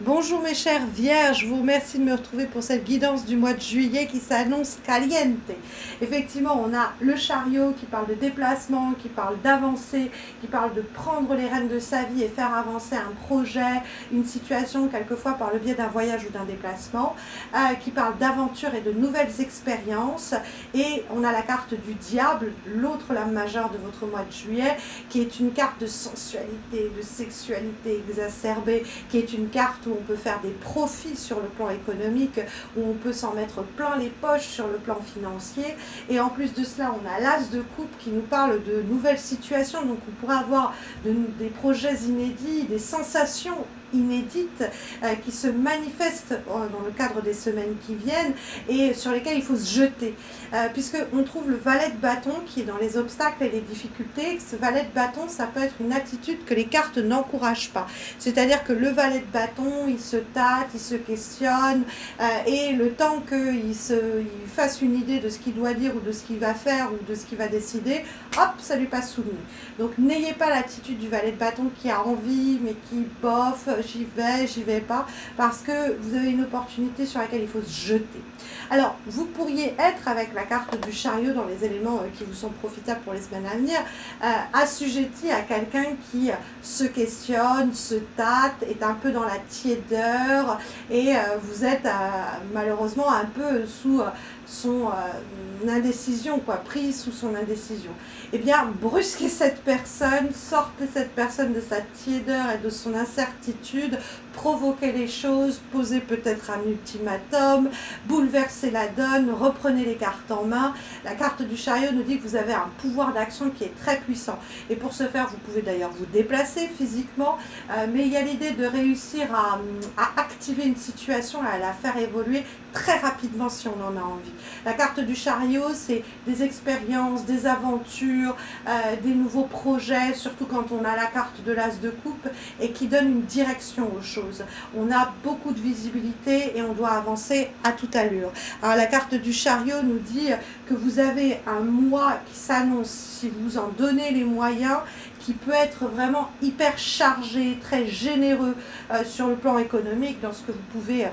Bonjour mes chers vierges, je vous remercie de me retrouver pour cette guidance du mois de juillet qui s'annonce caliente. Effectivement, on a le chariot qui parle de déplacement, qui parle d'avancer, qui parle de prendre les rênes de sa vie et faire avancer un projet, une situation, quelquefois par le biais d'un voyage ou d'un déplacement, qui parle d'aventure et de nouvelles expériences. Et on a la carte du diable, l'autre lame majeure de votre mois de juillet, qui est une carte de sensualité, de sexualité exacerbée, qui est une carte où on peut faire des profits sur le plan économique, où on peut s'en mettre plein les poches sur le plan financier. Et en plus de cela, on a l'as de coupe qui nous parle de nouvelles situations, donc on pourrait avoir des projets inédits, des sensations inédites qui se manifestent dans le cadre des semaines qui viennent et sur lesquelles il faut se jeter. Puisqu'on trouve le valet de bâton qui est dans les obstacles et les difficultés. Ce valet de bâton, ça peut être une attitude que les cartes n'encouragent pas. C'est-à-dire que le valet de bâton, il se tâte, il se questionne et le temps qu'il fasse une idée de ce qu'il doit dire ou de ce qu'il va faire ou de ce qu'il va décider, hop, ça lui passe sous le nez. Donc n'ayez pas l'attitude du valet de bâton qui a envie mais qui bof, j'y vais pas, parce que vous avez une opportunité sur laquelle il faut se jeter. Alors, vous pourriez être, avec la carte du chariot dans les éléments qui vous sont profitables pour les semaines à venir, assujetti à quelqu'un qui se questionne, se tâte, est un peu dans la tiédeur, et vous êtes malheureusement un peu sous son indécision, pris sous son indécision. Eh bien, brusquez cette personne, sortez cette personne de sa tiédeur et de son incertitude, provoquez les choses, posez peut-être un ultimatum, bouleversez la donne, reprenez les cartes en main. La carte du chariot nous dit que vous avez un pouvoir d'action qui est très puissant. Et pour ce faire, vous pouvez d'ailleurs vous déplacer physiquement, mais il y a l'idée de réussir à activer une situation, à la faire évoluer très rapidement si on en a envie. La carte du chariot, c'est des expériences, des aventures, des nouveaux projets, surtout quand on a la carte de l'as de coupe et qui donne une direction aux choses. On a beaucoup de visibilité et on doit avancer à toute allure. Alors la carte du chariot nous dit que vous avez un mois qui s'annonce, si vous en donnez les moyens, qui peut être vraiment hyper chargé, très généreux sur le plan économique, dans ce que vous pouvez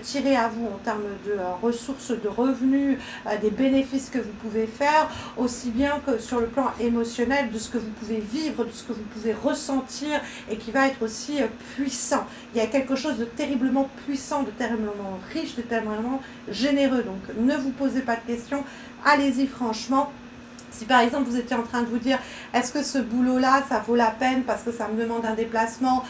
tirer à vous en termes de ressources, de revenus, des bénéfices que vous pouvez faire, aussi bien que sur le plan émotionnel, de ce que vous pouvez vivre, de ce que vous pouvez ressentir, et qui va être aussi puissant. Il y a quelque chose de terriblement puissant, de terriblement riche, de terriblement généreux. Donc ne vous posez pas de questions, allez-y franchement. Si par exemple vous étiez en train de vous dire est-ce que ce boulot-là ça vaut la peine parce que ça me demande un déplacement,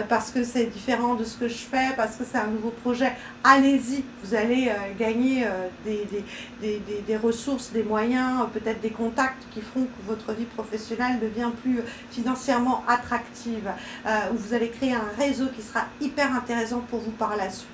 parce que c'est différent de ce que je fais, parce que c'est un nouveau projet, allez-y, vous allez gagner des ressources, des moyens, peut-être des contacts qui feront que votre vie professionnelle devient plus financièrement attractive, où vous allez créer un réseau qui sera hyper intéressant pour vous par la suite.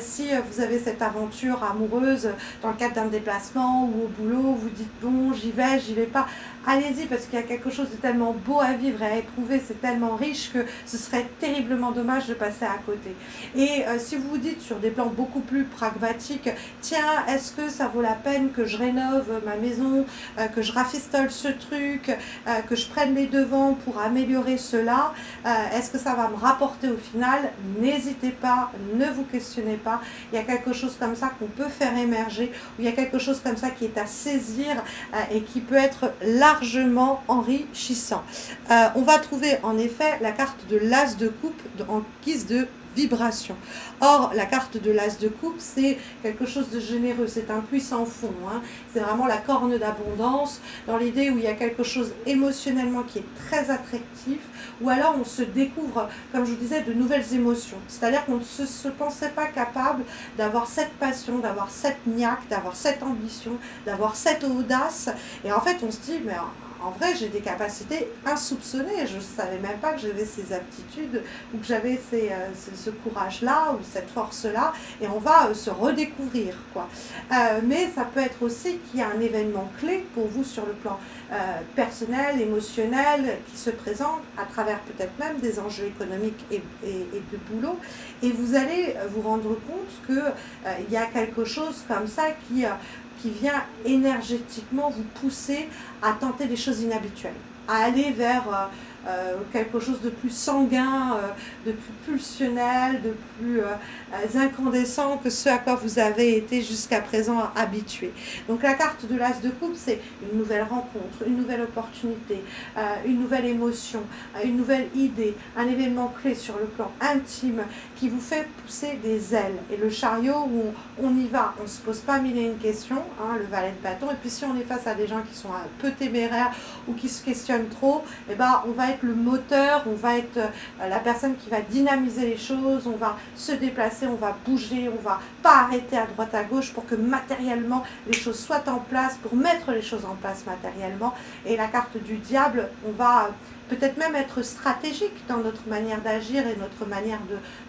Si vous avez cette aventure amoureuse dans le cadre d'un déplacement ou au boulot, vous dites bon j'y vais pas, allez-y parce qu'il y a quelque chose de tellement beau à vivre et à éprouver, c'est tellement riche que ce serait terriblement dommage de passer à côté. Et si vous vous dites sur des plans beaucoup plus pragmatiques, tiens, est-ce que ça vaut la peine que je rénove ma maison, que je rafistole ce truc, que je prenne les devants pour améliorer cela, est-ce que ça va me rapporter au final? N'hésitez pas, ne vous questionnez pas, il y a quelque chose comme ça qu'on peut faire émerger, ou il y a quelque chose comme ça qui est à saisir et qui peut être largement enrichissant. On va trouver en effet la carte de l'as de coupe en guise de vibration. Or, la carte de l'as de coupe, c'est quelque chose de généreux, c'est un puits sans fond, hein. C'est vraiment la corne d'abondance, dans l'idée où il y a quelque chose émotionnellement qui est très attractif, ou alors on se découvre, comme je vous disais, de nouvelles émotions. C'est-à-dire qu'on ne se pensait pas capable d'avoir cette passion, d'avoir cette niaque, d'avoir cette ambition, d'avoir cette audace, et en fait on se dit, mais en vrai, j'ai des capacités insoupçonnées. Je ne savais même pas que j'avais ces aptitudes ou que j'avais ce courage-là ou cette force-là. Et on va se redécouvrir, quoi. Mais ça peut être aussi qu'il y a un événement clé pour vous sur le plan personnel, émotionnel, qui se présente à travers peut-être même des enjeux économiques et de boulot. Et vous allez vous rendre compte qu'il y a quelque chose comme ça qui vient énergétiquement vous pousser à tenter des choses inhabituelles, à aller vers quelque chose de plus sanguin, de plus pulsionnel, de plus incandescent que ce à quoi vous avez été jusqu'à présent habitué. Donc la carte de l'As de coupe, c'est une nouvelle rencontre, une nouvelle opportunité, une nouvelle émotion, une nouvelle idée, un événement clé sur le plan intime qui vous fait pousser des ailes. Et le chariot, où on y va, on ne se pose pas mille et une questions, hein, le valet de bâton. Et puis si on est face à des gens qui sont un peu téméraires ou qui se questionnent trop, eh ben, on va être le moteur, on va être la personne qui va dynamiser les choses, on va se déplacer, on va bouger, on va pas arrêter à droite à gauche pour que matériellement les choses soient en place, pour mettre les choses en place matériellement. Et la carte du diable, on va peut-être même être stratégique dans notre manière d'agir et notre manière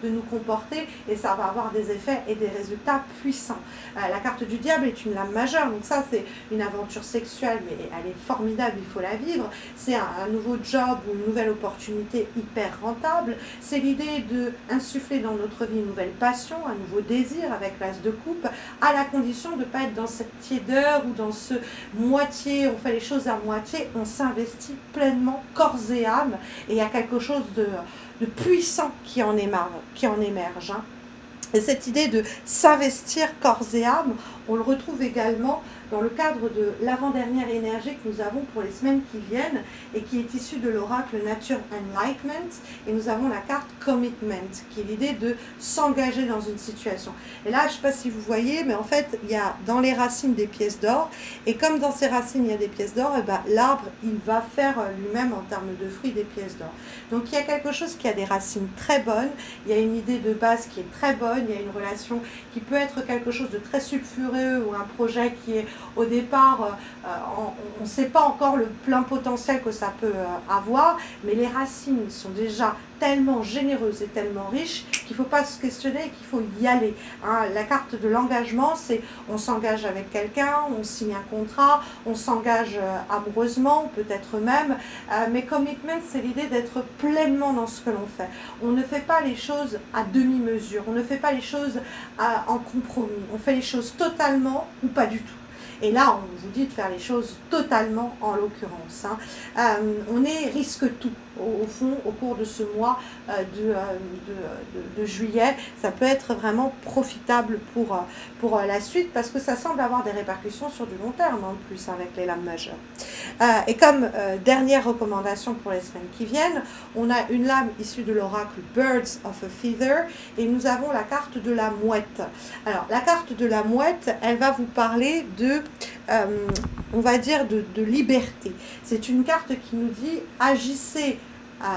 de nous comporter, et ça va avoir des effets et des résultats puissants. La carte du diable est une lame majeure, donc ça c'est une aventure sexuelle, mais elle est formidable, il faut la vivre. C'est un nouveau job ou une nouvelle opportunité hyper rentable. C'est l'idée d'insuffler dans notre vie une nouvelle passion, un nouveau désir avec l'As de coupe, à la condition de ne pas être dans cette tiédeur ou dans ce moitié, on fait les choses à moitié, on s'investit pleinement, corps et âme, et il y a quelque chose de puissant qui en émerge. Hein. Et cette idée de s'investir corps et âme, on le retrouve également dans le cadre de l'avant-dernière énergie que nous avons pour les semaines qui viennent et qui est issue de l'oracle Nature Enlightenment. Et nous avons la carte Commitment, qui est l'idée de s'engager dans une situation. Et là, je ne sais pas si vous voyez, mais en fait, il y a dans les racines des pièces d'or. Et comme dans ces racines, il y a des pièces d'or, et ben, l'arbre, il va faire lui-même en termes de fruits des pièces d'or. Donc il y a quelque chose qui a des racines très bonnes, il y a une idée de base qui est très bonne, il y a une relation qui peut être quelque chose de très sulfureux ou un projet qui est au départ, on ne sait pas encore le plein potentiel que ça peut avoir, mais les racines sont déjà tellement généreuses et tellement riches qu'il ne faut pas se questionner et qu'il faut y aller. Hein. La carte de l'engagement, c'est on s'engage avec quelqu'un, on signe un contrat, on s'engage amoureusement, peut-être même, mais commitment, c'est l'idée d'être pleinement dans ce que l'on fait. On ne fait pas les choses à demi-mesure, on ne fait pas les choses en compromis, on fait les choses totalement ou pas du tout. Et là, on vous dit de faire les choses totalement en l'occurrence. Hein. On est risque tout, au fond, au cours de ce mois de juillet. Ça peut être vraiment profitable pour la suite parce que ça semble avoir des répercussions sur du long terme en plus avec les lames majeures. Et comme dernière recommandation pour les semaines qui viennent, on a une lame issue de l'oracle Birds of a Feather et nous avons la carte de la mouette. Alors, la carte de la mouette, elle va vous parler de on va dire de liberté. C'est une carte qui nous dit agissez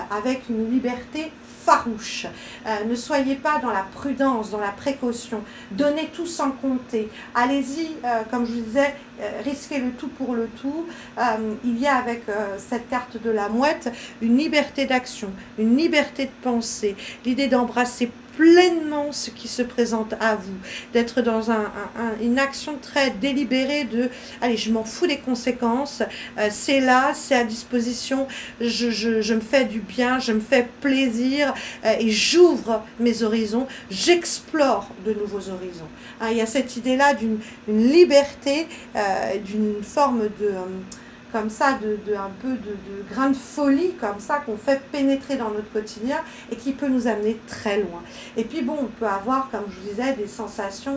avec une liberté farouche. Ne soyez pas dans la prudence, dans la précaution. Donnez tout sans compter. Allez-y, comme je vous disais, risquez le tout pour le tout. Il y a avec cette carte de la mouette une liberté d'action, une liberté de pensée, l'idée d'embrasser pleinement ce qui se présente à vous, d'être dans une action très délibérée de allez, je m'en fous des conséquences, c'est là, c'est à disposition, je me fais du bien, je me fais plaisir et j'ouvre mes horizons, j'explore de nouveaux horizons. Hein, il y a cette idée-là d'une liberté, d'une forme de comme ça, un peu de grain de folie, comme ça, qu'on fait pénétrer dans notre quotidien et qui peut nous amener très loin. Et puis bon, on peut avoir, comme je vous disais, des sensations,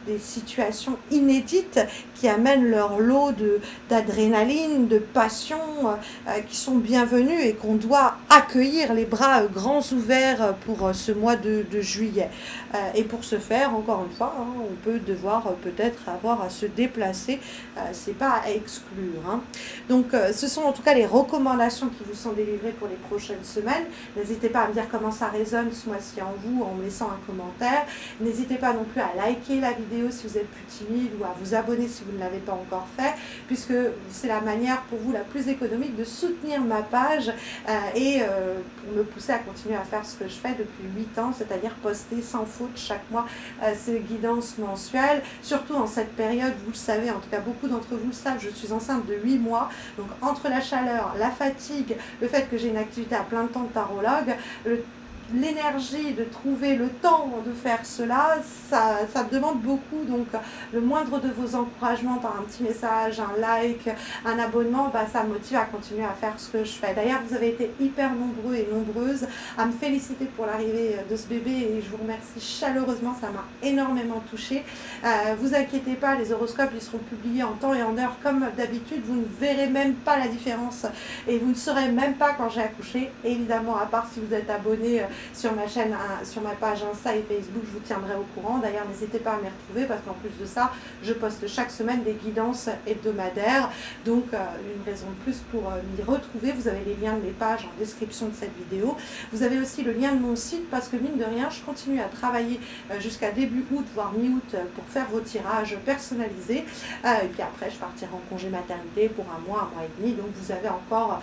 des situations inédites qui amènent leur lot d'adrénaline, de passion, qui sont bienvenues et qu'on doit accueillir les bras grands ouverts pour ce mois de juillet. Et pour ce faire, encore une fois, hein, on peut devoir peut-être avoir à se déplacer, c'est pas à exclure. Hein. Donc ce sont en tout cas les recommandations qui vous sont délivrées pour les prochaines semaines. N'hésitez pas à me dire comment ça résonne ce mois-ci en vous en me laissant un commentaire. N'hésitez pas non plus à liker la vidéo si vous êtes plus timide ou à vous abonner si vous ne l'avez pas encore fait, puisque c'est la manière pour vous la plus économique de soutenir ma page et pour me pousser à continuer à faire ce que je fais depuis 8 ans, c'est-à-dire poster sans faute chaque mois ces guidances mensuelles, surtout en cette période, vous le savez, en tout cas beaucoup d'entre vous le savent, je suis enceinte de 8 mois, donc entre la chaleur, la fatigue, le fait que j'ai une activité à plein de temps de tarologue, l'énergie de trouver le temps de faire cela, ça me demande beaucoup. Donc le moindre de vos encouragements par un petit message, un like, un abonnement, bah, ça me motive à continuer à faire ce que je fais. D'ailleurs, vous avez été hyper nombreux et nombreuses à me féliciter pour l'arrivée de ce bébé et je vous remercie chaleureusement, ça m'a énormément touchée. Vous inquiétez pas, les horoscopes ils seront publiés en temps et en heure comme d'habitude, vous ne verrez même pas la différence et vous ne saurez même pas quand j'ai accouché, évidemment, à part si vous êtes abonné sur ma chaîne, sur ma page Insta et Facebook, je vous tiendrai au courant. D'ailleurs, n'hésitez pas à m'y retrouver parce qu'en plus de ça, je poste chaque semaine des guidances hebdomadaires, donc une raison de plus pour m'y retrouver. Vous avez les liens de mes pages en description de cette vidéo. Vous avez aussi le lien de mon site parce que mine de rien, je continue à travailler jusqu'à début août, voire mi-août pour faire vos tirages personnalisés. Et puis après, je partirai en congé maternité pour un mois et demi. Donc vous avez encore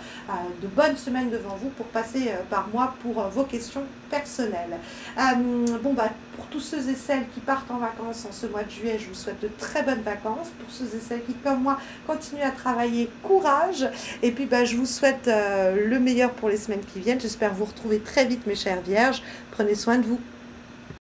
de bonnes semaines devant vous pour passer par moi pour vos questions personnelles. Bon, bah, pour tous ceux et celles qui partent en vacances en ce mois de juillet, je vous souhaite de très bonnes vacances. Pour ceux et celles qui, comme moi, continuent à travailler, courage. Et puis, bah, je vous souhaite le meilleur pour les semaines qui viennent. J'espère vous retrouver très vite, mes chères vierges. Prenez soin de vous.